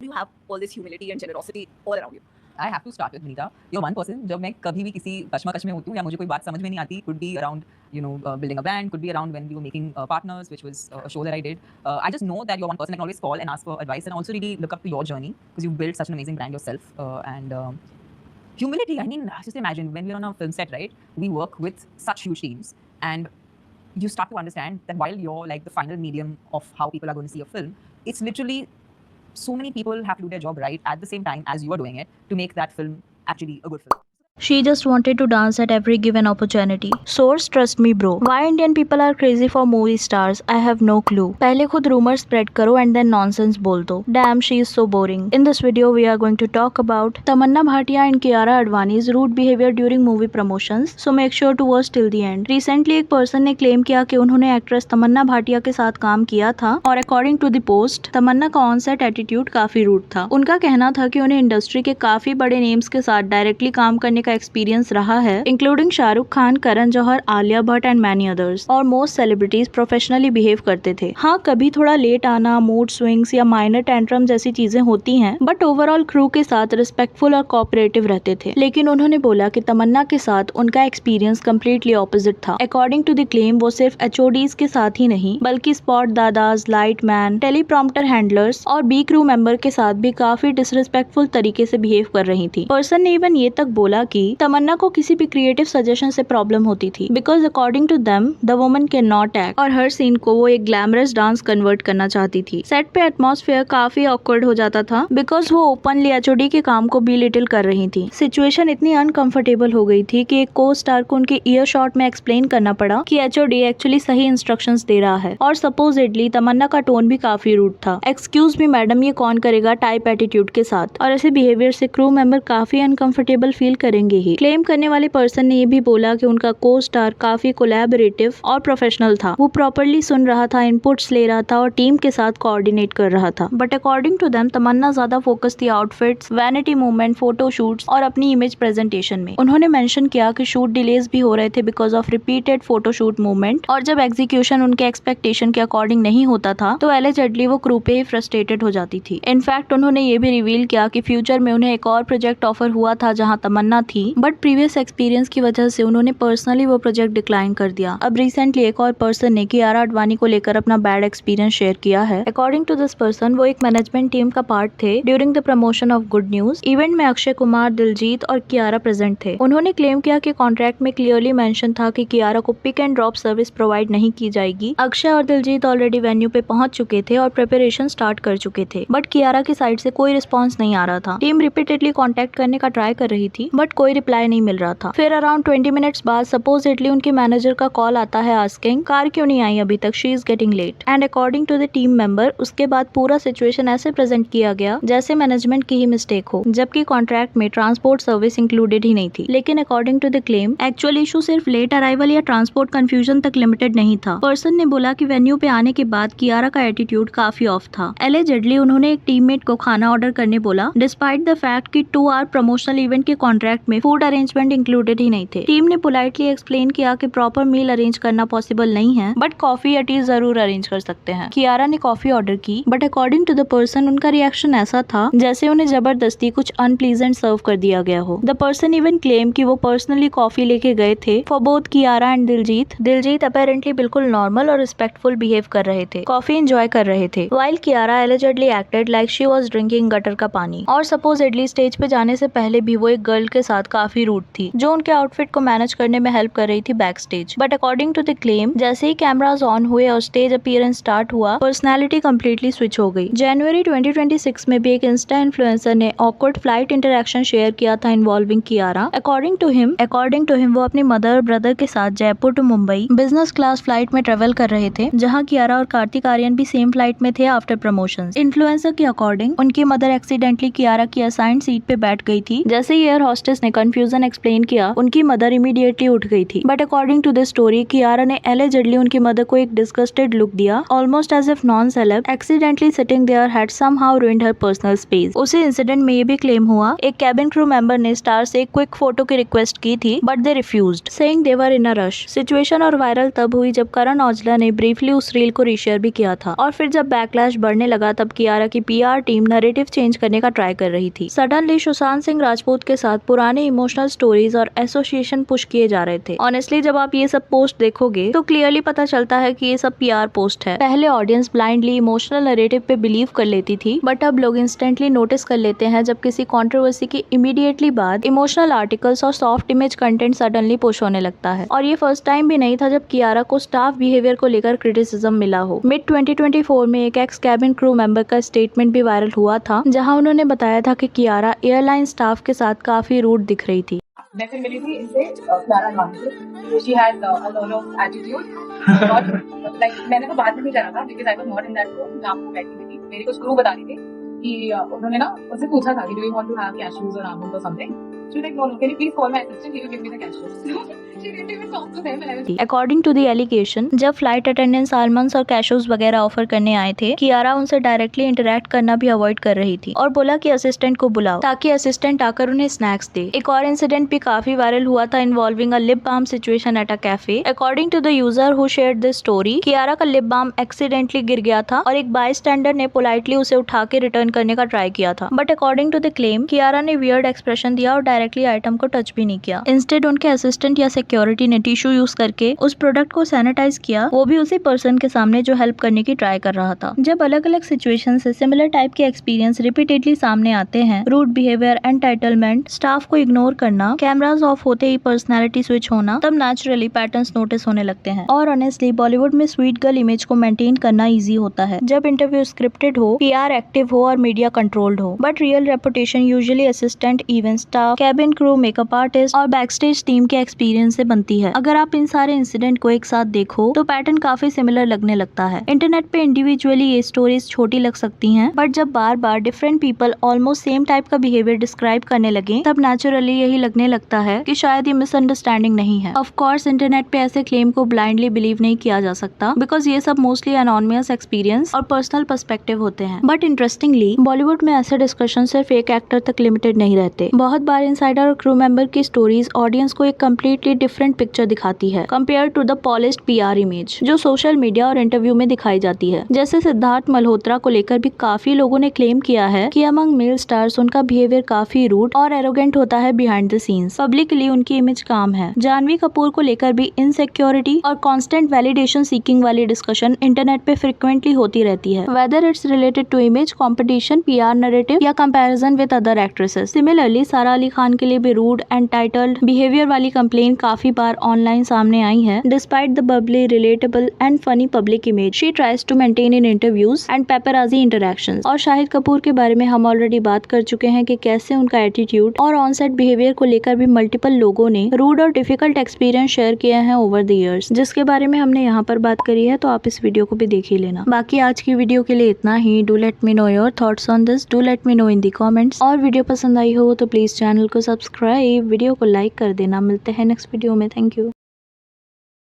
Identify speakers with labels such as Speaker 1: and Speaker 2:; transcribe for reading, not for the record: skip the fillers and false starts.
Speaker 1: you have all this humility and generosity all around you?
Speaker 2: I have to start with Nita. You're one person जब मैं कभी भी किसी कश्मकश में होती हूँ या मुझे कोई बात समझ में नहीं आती, could be around building a brand, could be around when we were making Partners, which was a show that I did. I just know that you're one person I can always call and ask for advice, and also really look up to your journey because you've built such an amazing brand yourself. And humility, I mean, just imagine when we're on a film set, right? We work with such huge teams, and you start to understand that while you're like the final medium of how people are going to see a film, it's literally so many people have to do their job right at the same time as you are doing it to make that film actually a good film.
Speaker 3: She just wanted to dance at every given opportunity. Source, trust me bro. Why Indian people are crazy for movie stars? I have no clue. पहले खुद rumors spread करो and then nonsense बोल दो. Damn, she is so boring. In this video, we are going to talk about Tamanna Bhatia and Kiara Advani's rude behavior during movie promotions. So make sure to watch till the end. Recently, एक person ने claim किया कि उन्होंने actress तमन्ना भाटिया के साथ काम किया था और according to the post, तमन्ना का ऑन-सेट एटीट्यूड काफी रूड था. उनका कहना था कि उन्हें इंडस्ट्री के काफी बड़े नेम्स के साथ डायरेक्टली काम करने का एक्सपीरियंस रहा है, including Shahrukh Khan, Karan Johar, Alia Bhatt and many others, और मोस्ट सेलिब्रिटीज प्रोफेशनली बिहेव करते थे. हाँ, कभी थोड़ा लेट आना, मूड स्विंग्स या माइनर टेंट्रम जैसी चीजें होती हैं, बट ओवरऑल क्रू के साथ रिस्पेक्टफुल और कोऑपरेटिव रहते थे. लेकिन उन्होंने बोला कि तमन्ना के साथ उनका एक्सपीरियंस कम्प्लीटली ऑपोजिट था. अकॉर्डिंग टू द क्लेम, वो सिर्फ एचओडीज के साथ ही नहीं बल्कि स्पॉट दादाज, लाइट मैन, टेलीप्रॉम्प्टर हैंडलर्स और बी क्रू मेंबर के साथ भी काफी डिसरिस्पेक्टफुल तरीके से बिहेव कर रही थी. पर्सन ने इवन ये तक बोला कि तमन्ना को किसी भी क्रिएटिव सजेशन से प्रॉब्लम होती थी because according to them the woman can not act, और हर सीन को वो एक ग्लैमरस डांस कन्वर्ट करना चाहती थी. सेट पे एटमॉस्फेयर काफी ऑकवर्ड हो जाता था बिकॉज वो ओपनली एचओडी के काम को बिलिटिल कर रही थी. सिचुएशन इतनी अनकंफर्टेबल हो गई थी कि एक को स्टार को उनके ईयर शॉट में एक्सप्लेन करना पड़ा कि एचओडी एक्चुअली सही इंस्ट्रक्शंस दे रहा है, और सपोजिटली तमन्ना का टोन भी काफी रूड था. एक्सक्यूज मी मैडम, ये कौन करेगा टाइप एटीट्यूड के साथ, और ऐसे बिहेवियर से क्रू मेंबर काफी अनकंफर्टेबल फील करेंगे ही. क्लेम करने वाले पर्सन ने ये भी बोला कि उनका को स्टार काफी कोलैबोरेटिव और प्रोफेशनल था. वो प्रॉपर्ली सुन रहा था, इनपुट्स ले रहा था और टीम के साथ कोऑर्डिनेट कर रहा था. बट अकॉर्डिंग टू देम तमन्ना ज्यादा फोकस थी outfits, vanity movement, photo shoots और अपनी इमेज प्रेजेंटेशन में. उन्होंने मेंशन किया कि शूट डिलेज भी हो रहे थे because of repeated photoshoot movement, और जब एग्जीक्यूशन उनके एक्सपेक्टेशन के अकॉर्डिंग नहीं होता था तो एलिजेडली वो क्रू पे ही फ्रस्ट्रेटेड हो जाती थी. इनफैक्ट उन्होंने ये भी रिवील किया कि फ्यूचर में उन्हें एक और प्रोजेक्ट ऑफर हुआ था जहाँ तमन्ना थी, बट प्रीवियस एक्सपीरियंस की वजह से उन्होंने पर्सनली वो प्रोजेक्ट डिक्लाइन कर दिया. अब रिसेंटली एक और पर्सन ने कियारा अडवाणी को लेकर अपना बैड एक्सपीरियंस शेयर किया है. अकॉर्डिंग टू दिस पर्सन, वो एक मैनेजमेंट टीम का पार्ट थे during the promotion of good news. Event में अक्षय कुमार, दिलजीत और कियारा प्रेजेंट थे. उन्होंने क्लेम किया कि कॉन्ट्रैक्ट में क्लियरली मेंशन था कि कियारा को pick and drop service provide नहीं की जाएगी. अक्षय और दिलजीत ऑलरेडी वेन्यू पे पहुंच चुके थे और प्रिपरेशन स्टार्ट कर चुके थे, बट कियारा की साइड से कोई रिस्पॉन्स नहीं आ रहा था. टीम रिपीटेडली कॉन्टेक्ट करने का ट्राई कर रही थी बट कोई रिप्लाई नहीं मिल रहा था. फिर अराउंड 20 मिनट्स बाद सपोजिटली उनके मैनेजर का कॉल आता है आस्किंग कार क्यों नहीं आई अभी तक, she is getting late. And according to the team member, उसके बाद पूरा सिचुएशन ऐसे प्रेजेंट किया गया जैसे मैनेजमेंट की ही मिस्टेक हो, जबकि कॉन्ट्रैक्ट में ट्रांसपोर्ट सर्विस इंक्लूडेड ही नहीं थी. लेकिन according to the claim, actual issue सिर्फ लेट अराइवल या ट्रांसपोर्ट कंफ्यूजन तक लिमिटेड नहीं था. पर्सन ने बोला कि वेन्यू पे आने के बाद कियारा का एटीट्यूड काफी ऑफ था. एलिजेडली उन्होंने एक टीममेट को खाना ऑर्डर करने बोला डिस्पाइट द फैक्ट कि 2 आवर प्रमोशनल इवेंट के कॉन्ट्रैक्ट में फूड अरेंजमेंट इंक्लूडेड ही नहीं थे. टीम ने पोलाइटली एक्सप्लेन किया कि प्रॉपर मील अरेंज करना पॉसिबल नहीं है, बट कॉफी या टी जरूर अरेंज कर सकते हैं. कियारा ने कॉफी ऑर्डर की, but according to the person उनका रिएक्शन ऐसा था जैसे उन्हें जबरदस्ती कुछ अनप्लीजेंट सर्व कर दिया गया हो. द पर्सन इवन क्लेम कि वो पर्सनली कॉफी लेके गए थे for both Kiara and Diljit. Diljit apparently बिल्कुल नॉर्मल और रिस्पेक्टफुल बिहेव कर रहे थे, कॉफी एंजॉय कर रहे थे, while Kiara allegedly acted like she was drinking gutter का पानी. और सपोजिटली स्टेज पे जाने से पहले भी वो एक गर्ल के साथ काफी रूड थी जो उनके आउटफिट को मैनेज करने में हेल्प कर रही थी backstage. But according to the claim, जैसे ही कैमराज ऑन हुए और स्टेज अपीयरेंस स्टार्ट हुआ, पर्सनालिटी कंप्लीटली स्विच हो गई. जनवरी 2026 में भी एक इंस्टा इन्फ्लुएंसर ने ऑकवर्ड फ्लाइट इंटरेक्शन शेयर किया था involving Kiara. According to him वो अपनी मदर और ब्रदर के साथ Jaipur to Mumbai business class flight में ट्रेवल कर रहे थे, जहां कियारा और कार्तिक आर्यन भी सेम फ्लाइट में थे आफ्टर प्रमोशंस. इन्फ्लुएंसर के अकॉर्डिंग उनकी मदर एक्सीडेंटली कियारा की असाइंड सीट पे बैठ गई थी. जैसे ही एयर होस्टेस ने ने कंफ्यूजन एक्सप्लेन किया, उनकी मदर इमीडिएटली उठ गई थी। But according to this story, Kiara ने एलिजिडली उनकी मदर को एक डिस्गस्टेड लुक दिया, almost as if non celeb accidentally sitting there had somehow ruined her personal space. उसी इंसिडेंट में ये भी क्लेम हुआ, एक कैबिन क्रू मेंबर ने स्टार से एक क्विक फोटो की रिक्वेस्ट की थी, but they refused, saying they were in a rush. Situation और वायरल तब हुई जब करण औजला ने ब्रीफली उस रील को रीशेयर भी किया था, और फिर जब बैकलैश बढ़ने लगा तब कियारा की पीआर टीम नैरेटिव चेंज करने का ट्राई कर रही थी। सडनली सुशांत सिंह राजपूत के साथ पुराने इमोशनल स्टोरीज और एसोसिएशन पुश किए जा रहे थे। ऑनेस्टली जब आप ये सब पोस्ट देखोगे तो क्लियरली पता चलता है कि ये सब पीआर पोस्ट है। पहले ऑडियंस ब्लाइंडली इमोशनल नैरेटिव पे बिलीव कर लेती थी, बट अब लोग इंस्टेंटली नोटिस कर लेते हैं जब किसी कंट्रोवर्सी की इमीडिएटली बाद इमोशनल आर्टिकल्स और soft image content suddenly push होने लगता है। और ये फर्स्ट टाइम भी नहीं था जब कियारा को स्टाफ बिहेवियर को लेकर क्रिटिसिज्म मिला हो। मिड 2024 में एक एक्स कैबिन क्रू मेंबर का स्टेटमेंट भी वायरल हुआ था, जहां उन्होंने बताया था कि कियारा एयरलाइन स्टाफ के साथ काफी रूड दिख रही थी।
Speaker 1: मैं फिर मिली थी इनसे क्लारा खान से। She had a lot of attitude, not like मैंने तो बाद में भी करा था because I was not in that room जहाँ पे बैठी थी। मेरी कुछ क्रू बता रही थी कि उन्होंने ना उससे पूछा था कि do you want to have cashews और आलमंड और something. She like no no, can you please call my assistant, he will give me the cashews. She didn't even talk to them and I was
Speaker 3: according to the allegation, जब flight attendants almonds और cashews वगैरह offer करने आए थे, कियारा उनसे directly interact करना भी avoid कर रही थी और बोला कि असिस्टेंट को बुलाओ ताकि असिस्टेंट आकर उन्हें स्नैक्स दे। एक और इंसिडेंट भी काफी वायरल हुआ था involving a lip balm situation at a cafe. According to the user who shared this story, Kiara का लिप बाम एक्सीडेंटली गिर गया था और एक बायस्टैंडर ने पोलाइटली उसे उठा के रिटर्न करने का ट्राई किया था। But according to the claim, Kiara ने वियर्ड एक्सप्रेशन दिया और डायरेक्टली आइटम को टच भी नहीं किया। इंस्टेड उनके असिस्टेंट या सिक्योरिटी ने टिश्यू यूज करके उस प्रोडक्ट को सैनिटाइज किया, वो भी उसी पर्सन के सामने जो हेल्प करने की ट्राई कर रहा था। जब अलग अलग सिचुएशन से सिमिलर टाइप के एक्सपीरियंस रिपीटेडली सामने आते हैं, रूड बिहेवियर, एंटाइटलमेंट, स्टाफ को इग्नोर करना, कैमरास ऑफ होते ही पर्सनैलिटी स्विच होना, तब नेचुरली पैटर्न्स नोटिस होने लगते हैं। और ऑनेस्टली बॉलीवुड में स्वीट गर्ल इमेज को मेंटेन करना इजी होता है जब इंटरव्यू स्क्रिप्टेड हो, पीआर एक्टिव हो और मीडिया कंट्रोल्ड हो। But real reputation usually assistant, event staff, cabin crew, makeup artist और बैकस्टेज टीम के एक्सपीरियंस से बनती है। अगर आप इन सारे इंसिडेंट को एक साथ देखो तो पैटर्न काफी सिमिलर लगने लगता है। इंटरनेट पे इंडिविजुअली ये स्टोरीज छोटी लग सकती हैं, बट जब बार बार different people almost same type का बिहेवियर डिस्क्राइब करने लगे, तब नेचुरली यही लगने लगता है कि शायद ये मिसअंडरस्टैंडिंग नहीं है। ऑफ कोर्स इंटरनेट पे ऐसे क्लेम को ब्लाइंडली बिलीव नहीं किया जा सकता, बिकॉज ये सब मोस्टली एनोनिमस एक्सपीरियंस और पर्सनल पर्सपेक्टिव होते हैं। बट इंटरेस्टिंगली बॉलीवुड में ऐसे डिस्कशन सिर्फ एक एक्टर तक लिमिटेड नहीं रहते। बहुत बार इनसाइडर और क्रू मेंबर की स्टोरीज ऑडियंस को एक कम्प्लीटली डिफरेंट पिक्चर दिखाती है compare to the polished PR image जो सोशल मीडिया और इंटरव्यू में दिखाई जाती है। जैसे सिद्धार्थ मल्होत्रा को लेकर भी काफी लोगों ने क्लेम किया है कि अमंग मेल स्टार्स उनका बिहेवियर काफी रूड और एरोगेंट होता है बिहाइंड द सीन्स। पब्लिकली उनकी इमेज काम है। जानवी कपूर को लेकर भी इनसिक्योरिटी और कांस्टेंट वैलिडेशन सीकिंग वाली डिस्कशन इंटरनेट पे फ्रिक्वेंटली होती रहती है, whether it's related to image, competition, PR narrative या comparison with other actresses. Similarly Sara Ali Khan के लिए भी रूड एंटाइटल्ड बिहेवियर वाली कंप्लेन काफी बार ऑनलाइन सामने आई है। Despite the bubbly, relatable and funny public image she tries to maintain in interviews and paparazzi interactions. और शाहिद कपूर के बारे में हम ऑलरेडी बात कर चुके हैं कि कैसे उनका एटीट्यूड और ऑनसेट बिहेवियर को लेकर भी मल्टीपल लोगों ने रूड और डिफिकल्ट एक्सपीरियंस शेयर किए हैं ओवर द इयर्स, जिसके बारे में हमने यहाँ पर बात करी है, तो आप इस वीडियो को भी देख ही लेना। बाकी आज की वीडियो के लिए इतना ही। Do let me know your thoughts on this, do let me know in the comments. और वीडियो पसंद आई हो तो प्लीज चैनल को सब्सक्राइब, वीडियो को लाइक कर देना। मिलते हैं नेक्स्ट वीडियो में। Thank you.